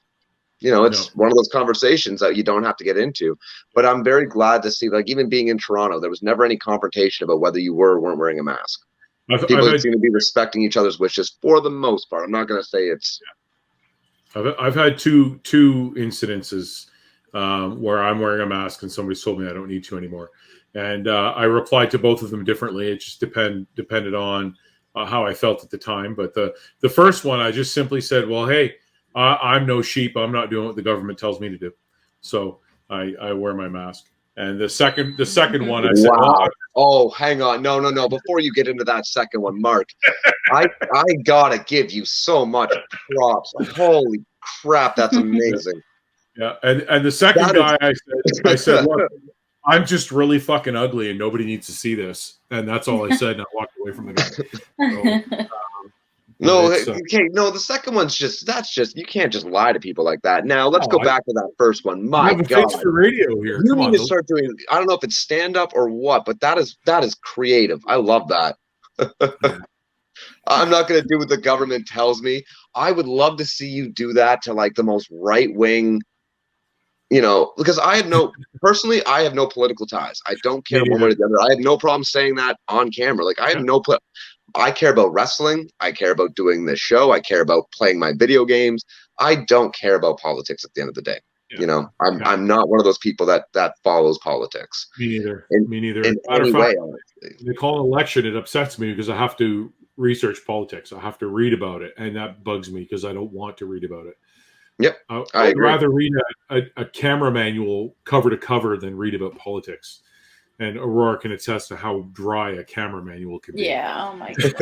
it's one of those conversations that you don't have to get into. But I'm very glad to see, like, even being in Toronto, there was never any confrontation about whether you were or weren't wearing a mask. People seem to be respecting each other's wishes for the most part. I'm not going to say it's. I've had two incidences where I'm wearing a mask and somebody's told me I don't need to anymore, and I replied to both of them differently. It just depended on how I felt at the time. But the first one, I just simply said, "Well, hey, I'm no sheep. I'm not doing what the government tells me to do, so I wear my mask." And the second one, I said, "Wow, oh, hang on, no. Before you get into that second one, Mark, I gotta give you so much props. Holy crap, that's amazing." Yeah, and the second guy, I said, "Look, I'm just really fucking ugly, and nobody needs to see this." And that's all I said, and I walked away from the guy. So, no, the second one's that's just you can't just lie to people like that. Now let's go back to that first one. My God, for radio here. You need to start doing. I don't know if it's stand up or what, but that is creative. I love that. I'm not going to do what the government tells me. I would love to see you do that to like the most right wing. Because I have no political ties. I don't care one way or the other. I have no problem saying that on camera. Like I have I care about wrestling. I care about doing this show. I care about playing my video games. I don't care about politics at the end of the day. Yeah. I'm not one of those people that follows politics. Me neither. In any way, honestly. They call an election. It upsets me because I have to research politics. I have to read about it, and that bugs me because I don't want to read about it. Yep, I'd rather read a camera manual cover to cover than read about politics. And Aurora can attest to how dry a camera manual can be. Yeah, oh my God.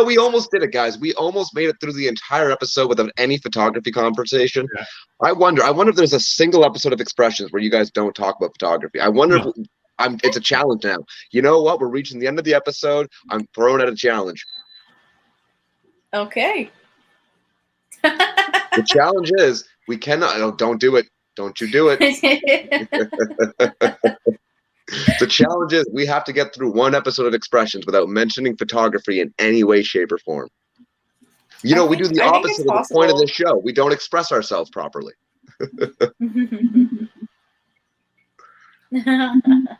We almost did it, guys. We almost made it through the entire episode without any photography conversation. Yeah. I wonder if there's a single episode of Expressions where you guys don't talk about photography. I wonder if it's a challenge now. You know what? We're reaching the end of the episode. I'm throwing out a challenge. Okay. The challenge is we cannot. Don't do it. Don't you do it. The challenge is we have to get through one episode of Expressions without mentioning photography in any way, shape, or form. You know, we think- do the I think it's opposite of the point of possible. this show. We don't express ourselves properly.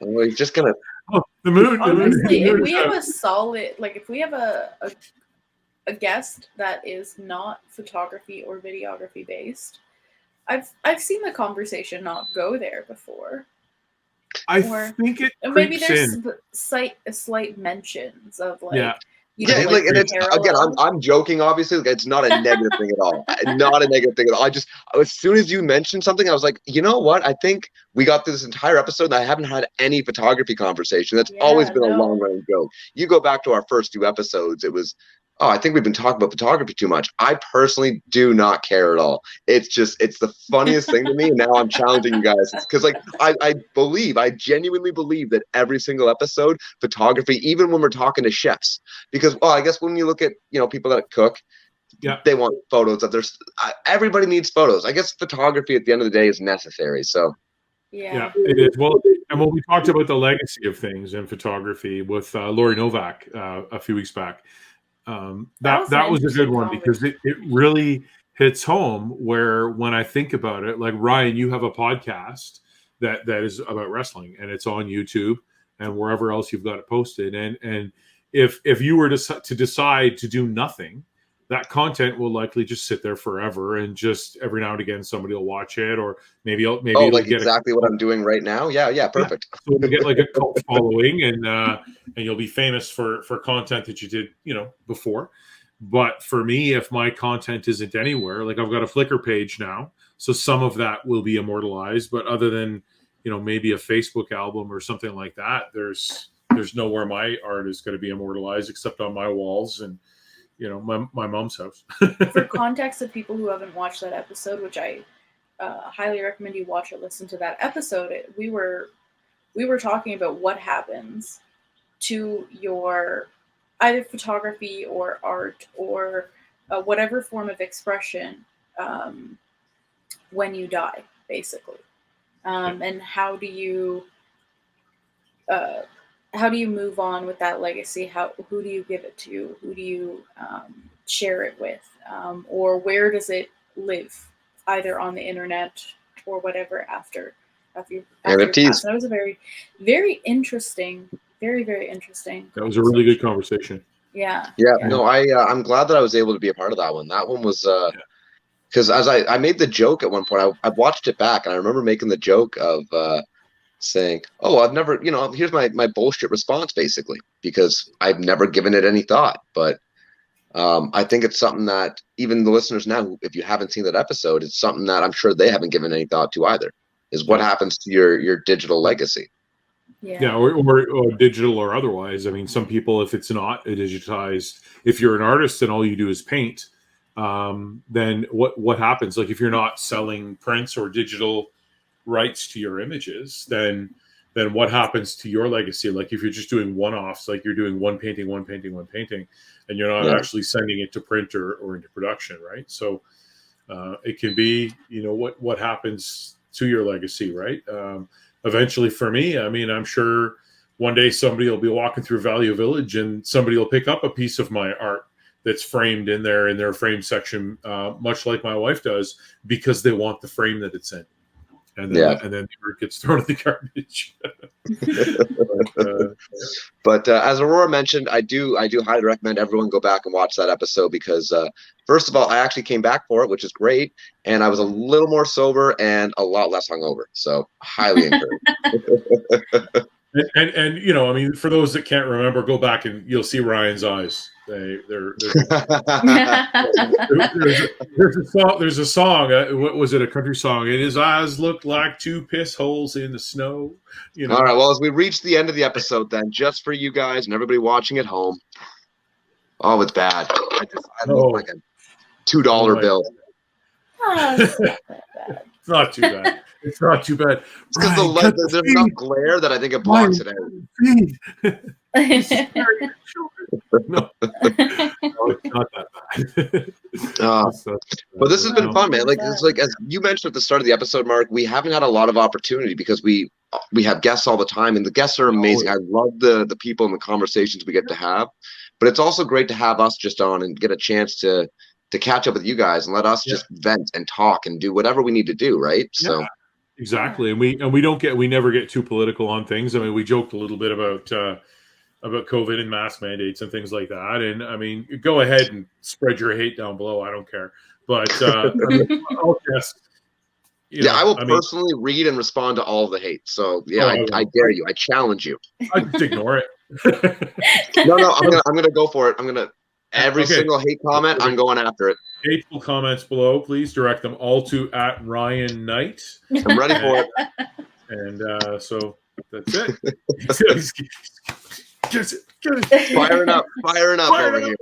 We're just gonna. Oh, the moon. Honestly, the if moon we is have out. a solid, like if we have a guest that is not photography or videography based, I've seen the conversation not go there before. I Or- think it Maybe creeps there's in. slight mentions of like, Yeah. Yeah, like like, and it's again, parallel. I'm joking. Obviously, like, it's not a negative thing at all. Not a negative thing at all. As soon as you mentioned something, I was like, you know what? I think we got through this entire episode, and I haven't had any photography conversation. That's always Yeah, been a no. long running joke. You go back to our first 2 episodes, it was, oh, I think we've been talking about photography too much. I personally do not care at all. It's the funniest thing to me. And now I'm challenging you guys because, like, I genuinely believe that every single episode, photography, even when we're talking to chefs. Because, well, I guess when you look at, people that cook, Yeah. they want photos of their. Everybody needs photos. I guess photography at the end of the day is necessary. So, Yeah, it is. Well, and when we talked about the legacy of things in photography with Lori Novak a few weeks back, that was a good one because it really hits home where when I think about it, like Ryan, you have a podcast that is about wrestling and it's on YouTube and wherever else you've got it posted. And if you were to decide to do nothing, that content will likely just sit there forever, and just every now and again somebody will watch it, or maybe it'll like get exactly what I'm doing right now. Yeah, perfect. So it'll get like a cult following, and you'll be famous for content that you did, before. But for me, if my content isn't anywhere, like I've got a Flickr page now, so some of that will be immortalized. But other than maybe a Facebook album or something like that, there's nowhere my art is going to be immortalized except on my walls and my mom's house. For context of people who haven't watched that episode, which I highly recommend you watch or listen to that episode, we were talking about what happens to your either photography or art or whatever form of expression when you die, basically, and how do you move on with that legacy? Who do you give it to? Who do you share it with? Or where does it live, either on the internet or whatever after you pass? That was a very, very interesting, very, very interesting. That was a really good conversation. Yeah. No, I'm glad that I was able to be a part of that one. That one was because as I made the joke at one point, I watched it back and I remember making the joke of saying, oh, I've never, here's my bullshit response, basically, because I've never given it any thought. But I think it's something that even the listeners now, if you haven't seen that episode, it's something that I'm sure they haven't given any thought to either, is what happens to your digital legacy. Yeah, or digital or otherwise. I mean, some people, if it's not digitized, if you're an artist and all you do is paint, then what happens? Like if you're not selling prints or digital rights to your images, then what happens to your legacy? Like if you're just doing one-offs, like you're doing one painting, and you're not actually sending it to print or into production, right? So it can be, what happens to your legacy, right? Eventually, for me, I mean, I'm sure one day somebody will be walking through Value Village and somebody will pick up a piece of my art that's framed in their frame section, much like my wife does, because they want the frame that it's in. And then the art gets thrown in the garbage. But as Aurora mentioned, I do highly recommend everyone go back and watch that episode because first of all, I actually came back for it, which is great, and I was a little more sober and a lot less hungover. So highly encouraged. And I mean, for those that can't remember, go back and you'll see Ryan's eyes. There's a song. What was it? A country song. And his eyes looked like 2 piss holes in the snow. All right. Well, as we reach the end of the episode, then just for you guys and everybody watching at home. Oh, it's bad. I look like a $2 bill. It's not too bad. It's not too bad. It's because there's enough glare that I think it blocks it out. No, it's not that bad. But this has been fun, man. Like it's like as you mentioned at the start of the episode, Mark, we haven't had a lot of opportunity because we have guests all the time, and the guests are amazing. I love the people and the conversations we get to have, but it's also great to have us just on and get a chance to to catch up with you guys and let us Yeah. just vent and talk and do whatever we need to do, right? Yeah. So Exactly, and we never get too political on things. I mean, we joked a little bit about COVID and mask mandates and things like that. And I mean, go ahead and spread your hate down below. I don't care. But I mean, I'll just, yeah, I will I mean, personally read and respond to all the hate. So yeah, oh, I dare you. I challenge you. I just ignore it. No, I'm gonna go for it. I'm gonna every Okay. single hate comment. I'm going after it. Hateful comments below, please direct them all to @Ryan Knight. I'm ready for it. And so that's it. Get it. Firing up over here.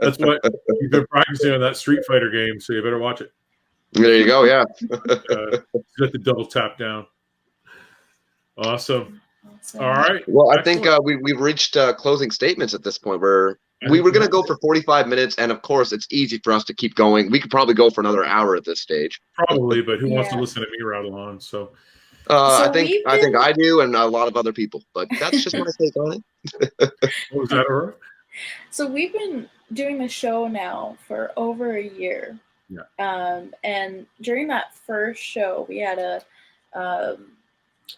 That's what you've been practicing on that Street Fighter game, so you better watch it. There you go. Yeah. Get the double tap down. Awesome. All right. Well, I think we've reached closing statements at this point. We were going to go for 45 minutes, and of course, it's easy for us to keep going. We could probably go for another hour at this stage. Probably, but who wants to listen to me rattle on? So I think I do, and a lot of other people. But that's just my take on it. What was that, Aurora? So we've been doing the show now for over a year. Yeah. And during that first show, we had a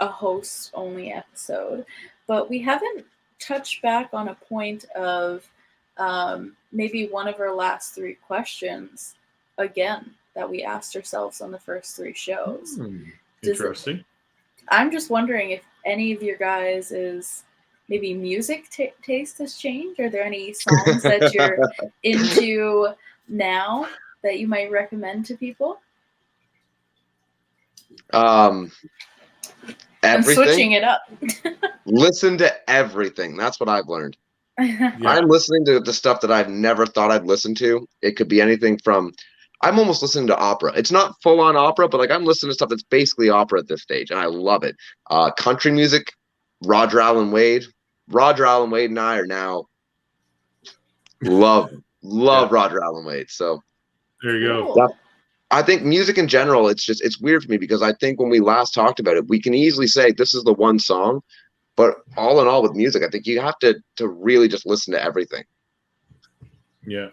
host-only episode, but we haven't touched back on a point of maybe one of our last 3 questions again that we asked ourselves on the first 3 shows. Interesting. I'm just wondering if any of your guys' maybe music taste has changed. Are there any songs that you're into now that you might recommend to people? Everything. I'm switching it up. Listen to everything. That's what I've learned. Yeah. I'm listening to the stuff that I've never thought I'd listen to. It could be anything from, I'm almost listening to opera. It's not full on opera, but like I'm listening to stuff that's basically opera at this stage, and I love it. Country music, Roger Allen Wade. Roger Allen Wade and I are now love Roger Allen Wade. So there you go. Cool. I think music in general, it's weird for me because I think when we last talked about it, we can easily say this is the one song, but all in all with music, I think you have to really just listen to everything. Yeah.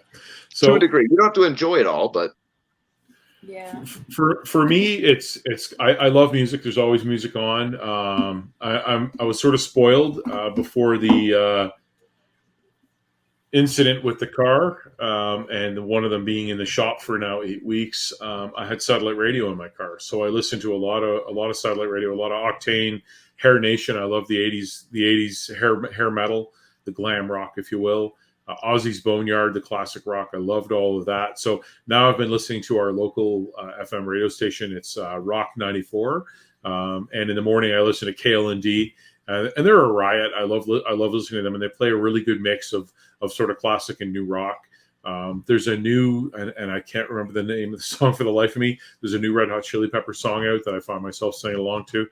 So to a degree, you don't have to enjoy it all, but yeah. For me, it's I love music. There's always music on. I was sort of spoiled before the incident with the car, and one of them being in the shop for now 8 weeks. I had satellite radio in my car, so I listened to a lot of satellite radio, a lot of Octane, Hair Nation. I love the 80s hair metal, the glam rock, if you will. Ozzy's Boneyard, the classic rock. I loved all of that. So now I've been listening to our local FM radio station. It's Rock 94, and in the morning I listen to KLND. And they're a riot. I love listening to them, and they play a really good mix of sort of classic and new rock. There's a new, and I can't remember the name of the song for the life of me. There's a new Red Hot Chili Pepper song out that I find myself singing along to.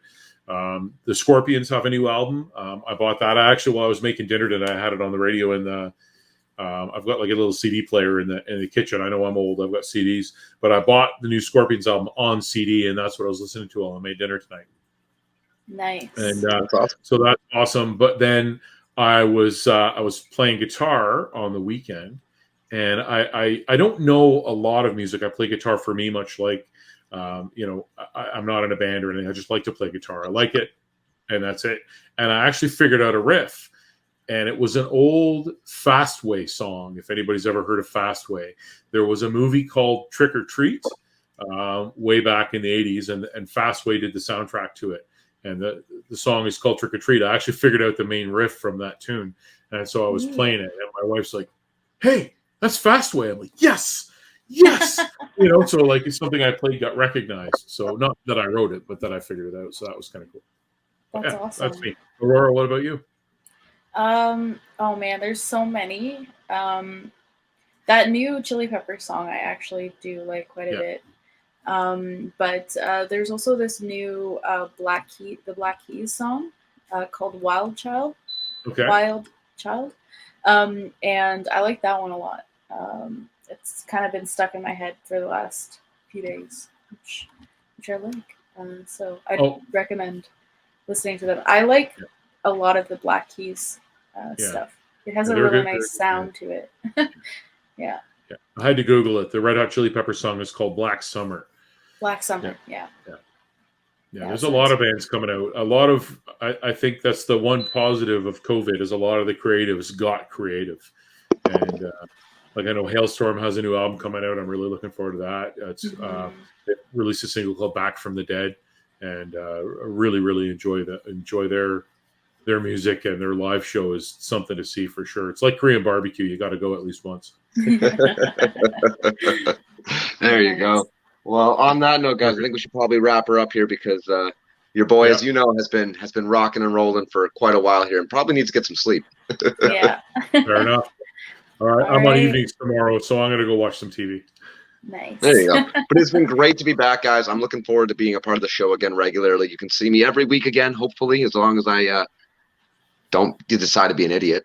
The Scorpions have a new album. I bought that actually while I was making dinner today. I had it on the radio, and I've got like a little CD player in the kitchen. I know I'm old. I've got CDs, but I bought the new Scorpions album on CD, and that's what I was listening to while I made dinner tonight. Nice. And so that's awesome. But then I was playing guitar on the weekend, and I don't know a lot of music. I play guitar for me, much like I'm not in a band or anything. I just like to play guitar. I like it, and that's it. And I actually figured out a riff, and it was an old Fastway song. If anybody's ever heard of Fastway, there was a movie called Trick or Treat way back in the 80s, and Fastway did the soundtrack to it. And the song is called Trick or Treat. I actually figured out the main riff from that tune. And so I was playing it. And my wife's like, hey, that's Fastway. I'm like, yes. So like it's something I played got recognized. So not that I wrote it, but that I figured it out. So that was kind of cool. That's awesome. That's me. Aurora, what about you? Oh man, there's so many. That new Chili Pepper song I actually do like quite a bit. But there's also this new the Black Keys song called Wild Child. Okay. Wild Child. And I like that one a lot. It's kind of been stuck in my head for the last few days, which I like. So I'd recommend listening to them. I like a lot of the Black Keys stuff. It has a really nice sound to it. Yeah. Yeah, I had to Google it. The Red Hot Chili Pepper song is called Black Summer. Black Summer. Yeah. There's a lot of bands coming out. A lot of, I think that's the one positive of COVID is a lot of the creatives got creative. And like I know Hailstorm has a new album coming out. I'm really looking forward to that. It's they released a single called Back from the Dead, and really, really enjoy their music, and their live show is something to see for sure. It's like Korean barbecue. You got to go at least once. There you go. Well, on that note, guys, I think we should probably wrap her up here because your boy, as you know, has been rocking and rolling for quite a while here and probably needs to get some sleep. Yeah. Fair enough. All right. I'm on evenings tomorrow, so I'm going to go watch some TV. Nice. There you go. But it's been great to be back, guys. I'm looking forward to being a part of the show again regularly. You can see me every week again, hopefully, as long as I don't decide to be an idiot.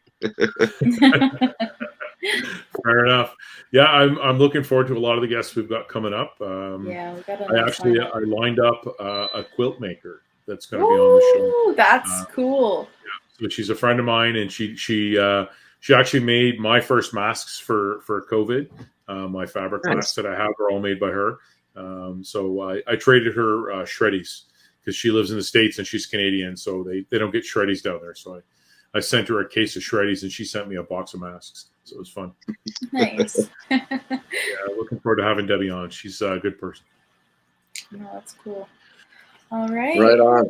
Fair enough. Yeah, I'm looking forward to a lot of the guests we've got coming up. We got I lined up a quilt maker that's going to be on the show. That's cool. Yeah, so she's a friend of mine, and she actually made my first masks for COVID. My fabric masks that I have are all made by her. So I traded her shreddies because she lives in the States and she's Canadian, so they don't get shreddies down there. So I sent her a case of shreddies and she sent me a box of masks. So it was fun. Nice. Looking forward to having Debbie on. She's a good person. No, that's cool. All right. Right on.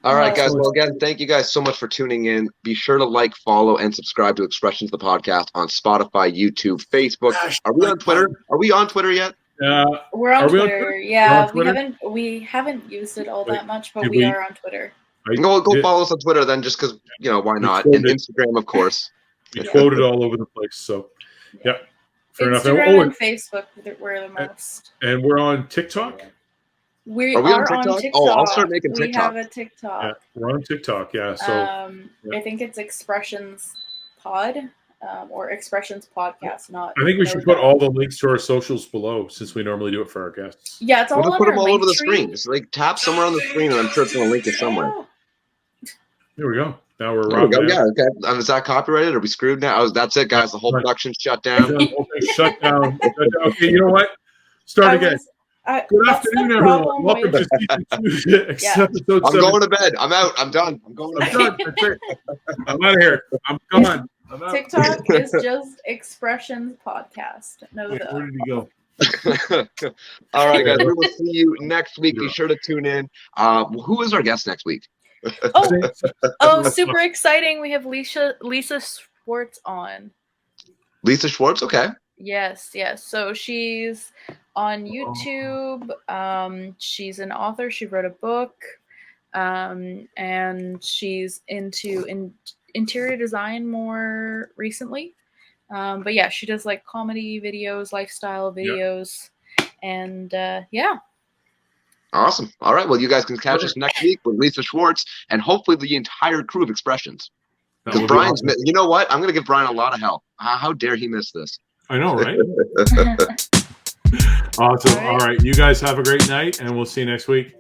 All right, guys. Well, again, thank you guys so much for tuning in. Be sure to like, follow, and subscribe to Expressions the Podcast on Spotify, YouTube, Facebook. Are we on Twitter? Are we on Twitter yet? We're on Twitter. Yeah, we haven't used it all that much, but we are on Twitter. Go follow us on Twitter then, just because why not? And Instagram, of course. We quoted all over the place. So, yeah. Fair enough. Instagram and Facebook, we're the most. And we're on TikTok. Are we on TikTok? Oh, I'll start making TikTok. We have a TikTok. Yeah, we're on TikTok. Yeah. So I think it's Expressions Pod or Expressions Podcast. I think we should put all the links to our socials below since we normally do it for our guests. Yeah, it's all. We'll just put them all over the screen. Just like tap somewhere on the screen, and I'm sure it's going to link it somewhere. There we go. Now we're yeah. Okay. Is that copyrighted? Are we screwed now? That's it, guys. The whole production's shut down. Shut down. Okay, you know what? Start again. Good afternoon, everyone. Welcome to season 2. Episode I'm going to bed. I'm out. I'm done. I'm done. That's it. I'm out of here. I'm gone. TikTok is just Expressions Podcast. Where did he go? All right, guys. We will see you next week. Be sure to tune in. Who is our guest next week? Super exciting. We have Lisa Schwartz on. Lisa Schwartz? Okay. Yes. So she's on YouTube. She's an author. She wrote a book. And she's into interior design more recently. But yeah, she does like comedy videos, lifestyle videos. And Awesome. All right. Well, you guys can catch us next week with Lisa Schwartz and hopefully the entire crew of Expressions. Because Bryan's, you know what? I'm going to give Bryan a lot of help. How dare he miss this? I know, right? Awesome. All right. You guys have a great night, and we'll see you next week.